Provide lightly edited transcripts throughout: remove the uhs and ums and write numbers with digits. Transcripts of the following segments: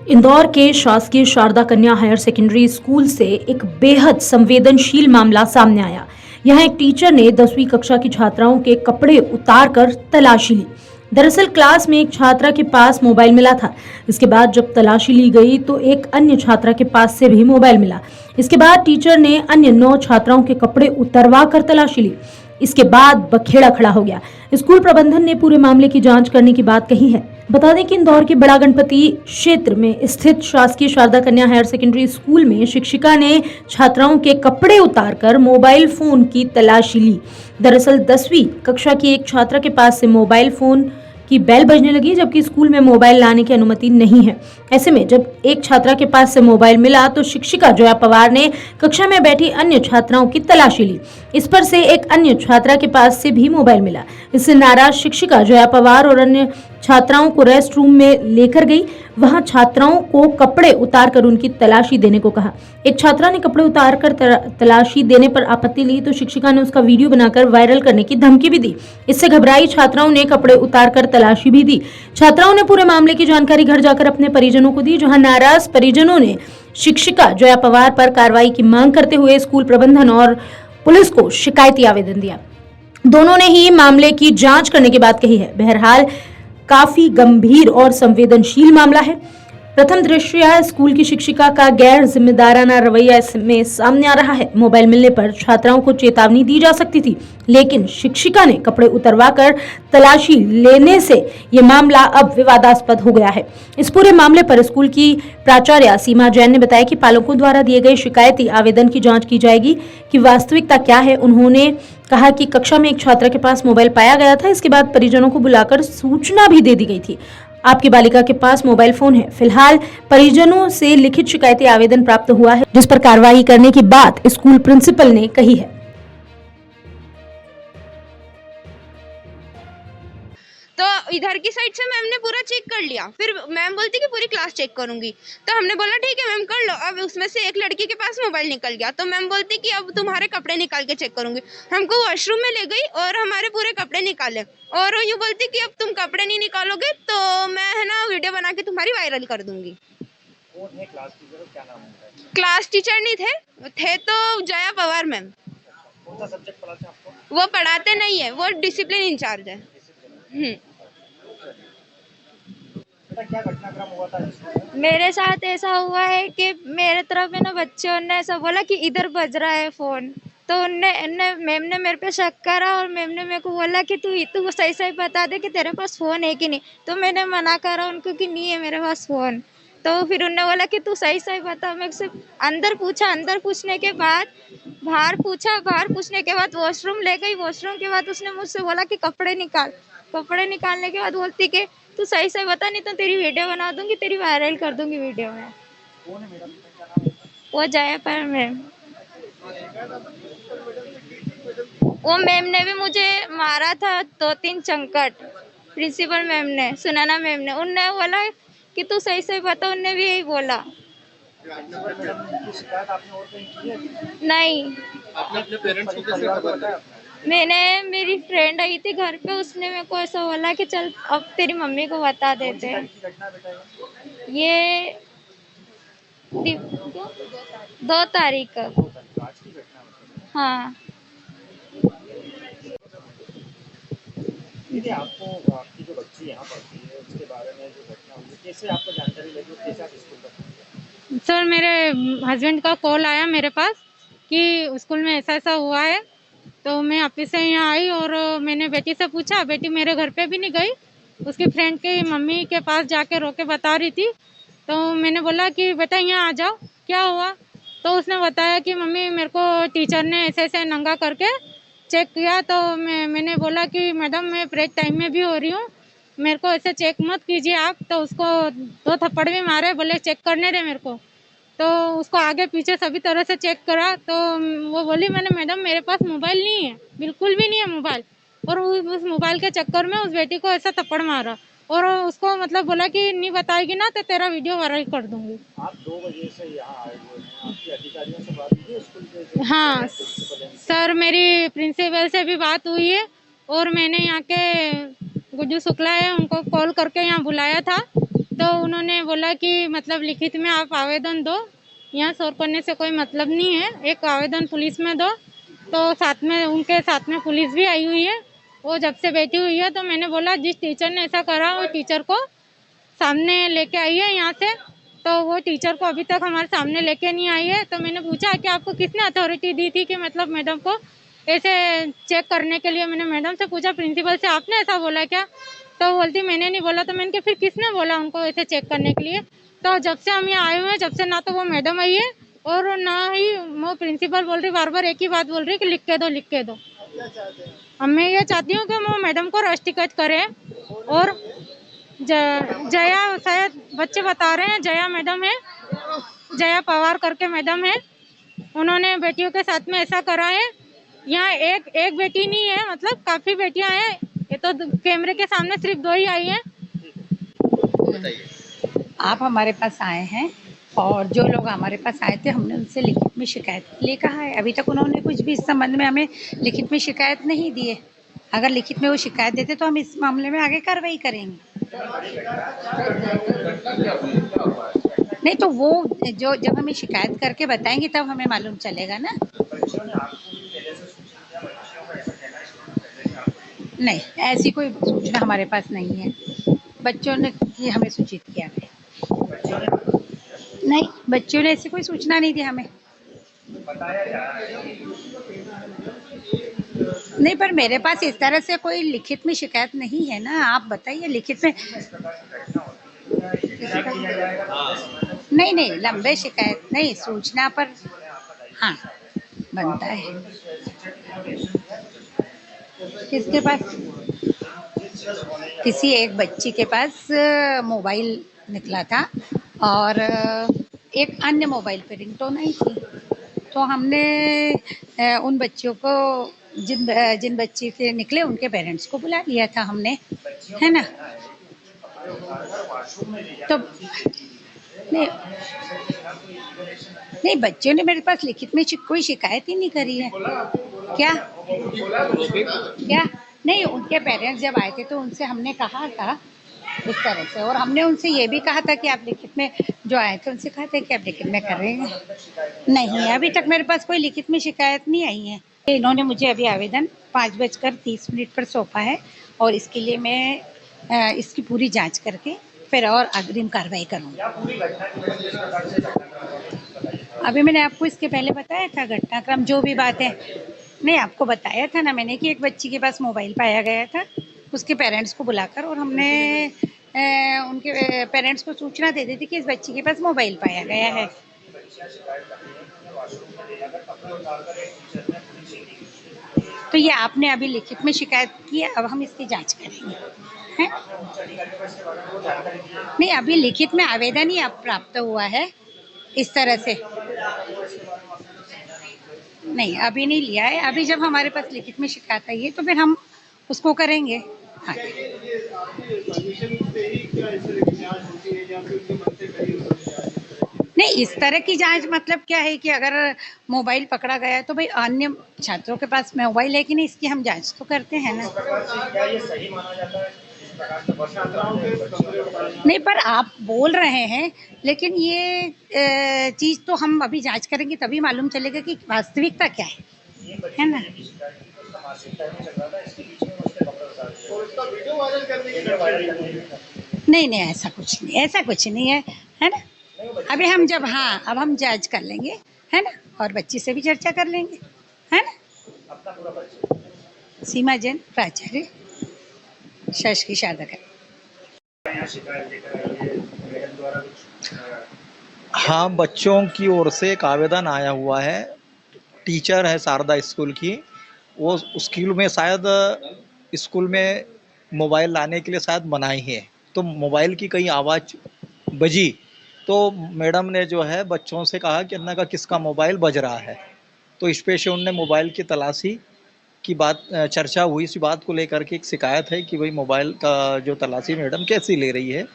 इंदौर के शासकीय शारदा कन्या हायर सेकेंडरी स्कूल से एक बेहद संवेदनशील मामला सामने आया। यहाँ एक टीचर ने 10वीं कक्षा की छात्राओं के कपड़े उतारकर तलाशी ली। दरअसल क्लास में एक छात्रा के पास मोबाइल मिला था। इसके बाद जब तलाशी ली गई तो एक अन्य छात्रा के पास से भी मोबाइल मिला। इसके बाद टीचर ने अन्य 9 छात्राओं के कपड़े उतरवा कर तलाशी ली। इसके बाद बखेड़ा खड़ा हो गया। स्कूल प्रबंधन ने पूरे मामले की जांच करने की बात कही है। बता दें कि इंदौर के बड़ा गणपति क्षेत्र में स्थित शासकीय शारदा कन्या हायर सेकेंडरी स्कूल में शिक्षिका ने छात्राओं के कपड़े उतारकर मोबाइल फोन की तलाशी ली। दरअसल 10वीं कक्षा की एक छात्रा के पास से मोबाइल फोन की बेल बजने लगी, जबकि स्कूल में मोबाइल लाने की अनुमति नहीं है। ऐसे में जब एक छात्रा के पास से मोबाइल मिला तो शिक्षिका जोया पवार ने कक्षा में बैठी अन्य छात्राओं की तलाशी ली। इस पर से एक अन्य छात्रा के पास से भी मोबाइल मिला। इससे नाराज शिक्षिका जोया पवार और अन्य छात्राओं को रेस्ट रूम में लेकर गई। वहां छात्राओं को कपड़े उतारकर उनकी तलाशी देने को कहा। एक छात्रा ने कपड़े उतारकर तलाशी देने पर आपत्ति ली तो शिक्षिका ने उसका वीडियो बनाकर वायरल करने की धमकी भी दी। इससे घबराई छात्राओं ने कपड़े उतारकर तलाशी भी दी। छात्राओं ने पूरे मामले की जानकारी घर जाकर अपने परिजनों को दी, जहां नाराज परिजनों ने शिक्षिका जोया पवार पर कार्रवाई की मांग करते हुए स्कूल प्रबंधन और पुलिस को शिकायती आवेदन दिया। दोनों ने ही मामले की जांच करने की बात कही है। बहरहाल काफी गंभीर और संवेदनशील मामला है। प्रथम दृष्टया स्कूल की शिक्षिका का गैर जिम्मेदाराना रवैया इसमें सामने आ रहा है। मोबाइल मिलने पर छात्राओं को चेतावनी दी जा सकती थी, लेकिन शिक्षिका ने कपड़े उतरवाकर तलाशी लेने से ये मामला अब विवादास्पद हो गया है। इस पूरे मामले पर स्कूल की प्राचार्य सीमा जैन ने बताया कि पालकों द्वारा दिए गए शिकायती आवेदन की जांच की जाएगी कि वास्तविकता क्या है। उन्होंने कहा कि कक्षा में एक छात्रा के पास मोबाइल पाया गया था। इसके बाद परिजनों को बुलाकर सूचना भी दे दी गई थी। आपकी बालिका के पास मोबाइल फोन है। फिलहाल परिजनों से लिखित शिकायती आवेदन प्राप्त हुआ है, जिस पर कार्रवाई करने की बात स्कूल प्रिंसिपल ने कही है। तो इधर की साइड से मैम ने पूरा चेक कर लिया। फिर मैम बोलती कि पूरी क्लास चेक करूंगी। तो हमने बोला ठीक है मैम कर लो। अब उसमें से एक लड़की के पास मोबाइल निकल गया, तो मैम बोलती कि अब तुम्हारे कपड़े निकाल के चेक करूंगी। हमको वॉशरूम में ले गई और हमारे पूरे कपड़े निकाले और यूँ बोलती कि अब तुम कपड़े नहीं निकालोगे तो मैं है ना वीडियो बना के तुम्हारी वायरल कर दूंगी। कौन है क्लास टीचर, क्या नाम है? क्लास टीचर नहीं थे तो जया पवार मैम। कौन सा सब्जेक्ट पढ़ाते हैं आपको? वो पढ़ाते नहीं है, वो डिसिप्लिन इंचार्ज है। बेटा क्या घटनाक्रम हुआ था इसमें? मेरे साथ ऐसा हुआ है कि मेरे तरफ में ना बच्चों ने ऐसा बोला कि इधर बज रहा है फोन, तो मैम ने मेरे पे शक करा और मैम ने मेरे को बोला कि तू सही सही बता दे कि तेरे पास फोन है कि नहीं। तो मैंने मना करा उनको कि नहीं है मेरे पास फोन। तो फिर उन्होंने बोला कि तू सही सही बता। मैं से अंदर पूछा, अंदर पूछने के बाद बाहर पूछा, बाहर पूछने के बाद वॉशरूम ले गई। वॉशरूम के बाद उसने मुझसे बोला कि कपड़े निकाल। कपड़े निकालने के बाद बोलती कि तू सही सही बता, नहीं तो तेरी वीडियो बना दूंगी, तेरी वायरल कर दूंगी वीडियो में। कौन है मैडम, क्या नाम है? वो जया पर मैम, वो मैम ने भी मुझे मारा था 2-3 चंकट। प्रिंसिपल मैम ने, सुनैना मैम ने, उनने बोला कि तू सही सही बता। उनने भी यही बोला। मैडम की शिकायत आपने और कहीं की है? नहीं, आपने अपने पेरेंट्स को कैसे खबर दी? मैंने, मेरी फ्रेंड आई थी घर पे, उसने मेरे को ऐसा बोला कि चल अब तेरी मम्मी को बता देते हैं। की घटना बेटा ये 2 तारीख को। आज की घटना मतलब? हाँ, देखिए आपको, आपकी जो बच्ची यहाँ पढ़ती है उसके बारे में जो घटना हुई, कैसे आपको जानकारी लगी और कैसे आप स्कूल तक पहुंचे? सर मेरे हस्बैंड का कॉल आया मेरे पास कि स्कूल में ऐसा ऐसा हुआ है। तो मैं ऑफिस से यहाँ आई और मैंने बेटी से पूछा। बेटी मेरे घर पे भी नहीं गई, उसकी फ्रेंड की मम्मी के पास जाके रो के बता रही थी। तो मैंने बोला कि बेटा यहाँ आ जाओ, क्या हुआ? तो उसने बताया कि मम्मी मेरे को टीचर ने ऐसे ऐसे नंगा करके चेक किया। तो मैंने बोला कि मैडम मैं ब्रेक टाइम में भी हो रही हूँ, मेरे को ऐसे चेक मत कीजिए आप। तो उसको 2 थप्पड़ भी मारे, बोले चेक करने दे मेरे को। तो उसको आगे पीछे सभी तरह से चेक करा। तो वो बोली मैंने मैडम मेरे पास मोबाइल नहीं है, बिल्कुल भी नहीं है मोबाइल। और उस मोबाइल के चक्कर में उस बेटी को ऐसा थप्पड़ मारा और उसको मतलब बोला कि नहीं बताएगी ना तो तेरा वीडियो वायरल कर दूंगी। आप 2 बजे से यहाँ आए हुए हैं, आपके अधिकारियों से बात हुई है स्कूल के जो हाँ प्रिंसिपल हैं? सर, मेरी प्रिंसिपल से भी बात हुई है और मैंने यहाँ के गुज्जू शुक्ला है उनको कॉल करके यहाँ बुलाया था। तो उन्होंने बोला कि मतलब लिखित में आप आवेदन दो, यहाँ शोर करने से कोई मतलब नहीं है, एक आवेदन पुलिस में दो। तो साथ में उनके साथ में पुलिस भी आई हुई है, वो जब से बैठी हुई है। तो मैंने बोला जिस टीचर ने ऐसा करा वो टीचर को सामने लेके आई है यहाँ से, तो वो टीचर को अभी तक हमारे सामने लेके नहीं आई है। तो मैंने पूछा कि आपको किसने अथॉरिटी दी थी कि मतलब मैडम को ऐसे चेक करने के लिए। मैंने मैडम से पूछा प्रिंसिपल से, आपने ऐसा बोला क्या? तो बोलती मैंने नहीं बोला। तो मैंने कहा फिर किसने बोला उनको ऐसे चेक करने के लिए? तो जब से हम यहाँ आए हुए हैं, जब से ना तो वो मैडम आई है और ना ही वो प्रिंसिपल बोल रही, बार बार एक ही बात बोल रही कि लिख के दो लिख के दो। अब मैं ये चाहती हूँ कि वो मैडम को रस्टिकेट करें। और जया, शायद बच्चे बता रहे हैं जया मैडम है, जया पवार करके मैडम है, उन्होंने बेटियों के साथ में ऐसा करा है। यहाँ एक बेटी नहीं है, मतलब काफी बेटियां हैं, ये तो कैमरे के सामने सिर्फ 2 ही आई हैं। आप हमारे पास आए हैं और जो लोग हमारे पास आए थे हमने उनसे लिखित में शिकायत के लिए कहा है। अभी तक उन्होंने कुछ भी इस संबंध में हमें लिखित में शिकायत नहीं दी है। अगर लिखित में वो शिकायत देते तो हम इस मामले में आगे कार्रवाई करेंगे। नहीं तो वो जो जब हमें शिकायत करके बताएंगे तब हमें मालूम चलेगा ना। नहीं, ऐसी कोई सूचना हमारे पास नहीं है। बच्चों ने हमें सूचित किया है। नहीं, बच्चों ने ऐसी कोई सूचना नहीं दी हमें। नहीं, पर मेरे पास इस तरह से कोई लिखित में शिकायत नहीं है ना। आप बताइए लिखित में। नहीं, लंबे शिकायत नहीं, सूचना पर हाँ बनता है। किसके पास? किसी एक बच्ची के पास मोबाइल निकला था और एक अन्य मोबाइल पे रिंगटोन आई थी। तो हमने उन बच्चियों को जिन बच्चे के निकले उनके पेरेंट्स को बुला लिया था हमने, है ना। तो नहीं, बच्चों ने मेरे पास लिखित में कोई शिकायत ही नहीं करी है। क्या नहीं, उनके पेरेंट्स जब आए थे तो उनसे हमने कहा था इस तरह से, और हमने उनसे ये भी कहा था कि आप लिखित में, जो आए थे उनसे कहा था कि आप लिखित में करेंगे। नहीं, अभी तक मेरे पास कोई लिखित में शिकायत नहीं आई है। इन्होंने मुझे अभी आवेदन 5:30 पर सौंपा है और इसके लिए मैं इसकी पूरी जांच करके फिर और अग्रिम कार्रवाई करूँगी। अभी मैंने आपको इसके पहले बताया था घटनाक्रम, जो भी बात है। नहीं, आपको बताया था ना मैंने कि एक बच्ची के पास मोबाइल पाया गया था, उसके पेरेंट्स को बुलाकर, और हमने उनके पेरेंट्स को सूचना दे दी थी कि इस बच्ची के पास मोबाइल पाया गया है। तो ये आपने अभी लिखित में शिकायत की है, अब हम इसकी जांच करेंगे, हैं? नहीं, अभी लिखित में आवेदन ही अब प्राप्त हुआ है इस तरह से। नहीं, अभी नहीं लिया है। अभी जब हमारे पास लिखित में शिकायत आई है तो फिर हम उसको करेंगे। हाँ। नहीं, इस तरह की जांच मतलब क्या है कि अगर मोबाइल पकड़ा गया है तो भाई अन्य छात्रों के पास मोबाइल है कि नहीं, इसकी हम जांच तो करते हैं ना। नहीं, पर आप बोल रहे हैं, लेकिन ये चीज़ तो हम अभी जांच करेंगे तभी मालूम चलेगा कि वास्तविकता क्या है ना। नहीं, ऐसा कुछ नहीं है ना। अभी हम अब हम जांच कर लेंगे, है ना, और बच्ची से भी चर्चा कर लेंगे, है ना। सीमा जैन, प्राचार्य, शासकीय शारदा कन्या। हाँ, बच्चों की ओर से एक आवेदन आया हुआ है। टीचर है शारदा स्कूल की, वो स्कूल में शायद स्कूल में मोबाइल लाने के लिए शायद मनाही है, तो मोबाइल की कहीं आवाज़ बजी तो मैडम ने जो है बच्चों से कहा कि अन्ना का किसका मोबाइल बज रहा है। तो इस पे से उनने मोबाइल की तलाशी की बात चर्चा हुई। इसी बात को लेकर के एक शिकायत है कि भाई मोबाइल का जो तलाशी मैडम कैसी ले रही है,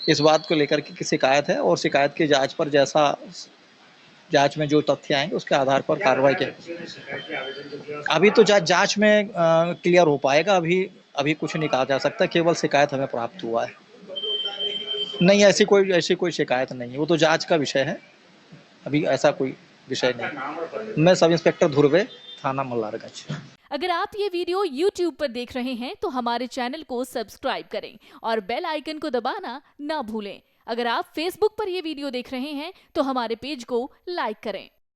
इस बात को लेकर के शिकायत है। और शिकायत की जांच पर जैसा जांच में जो तथ्य आएंगे उसके आधार पर कार्रवाई करें। अभी तो जांच में क्लियर हो पाएगा। अभी कुछ नहीं कहा जा सकता, केवल शिकायत हमें प्राप्त हुआ है। नहीं, ऐसी कोई शिकायत नहीं है, वो तो जांच का विषय है, अभी ऐसा कोई विषय नहीं। मैं सब इंस्पेक्टर ध्रुवे, थाना मल्हारगंज। अगर आप ये वीडियो YouTube पर देख रहे हैं तो हमारे चैनल को सब्सक्राइब करें और बेल आइकन को दबाना ना भूलें। अगर आप Facebook पर ये वीडियो देख रहे हैं तो हमारे पेज को लाइक करें।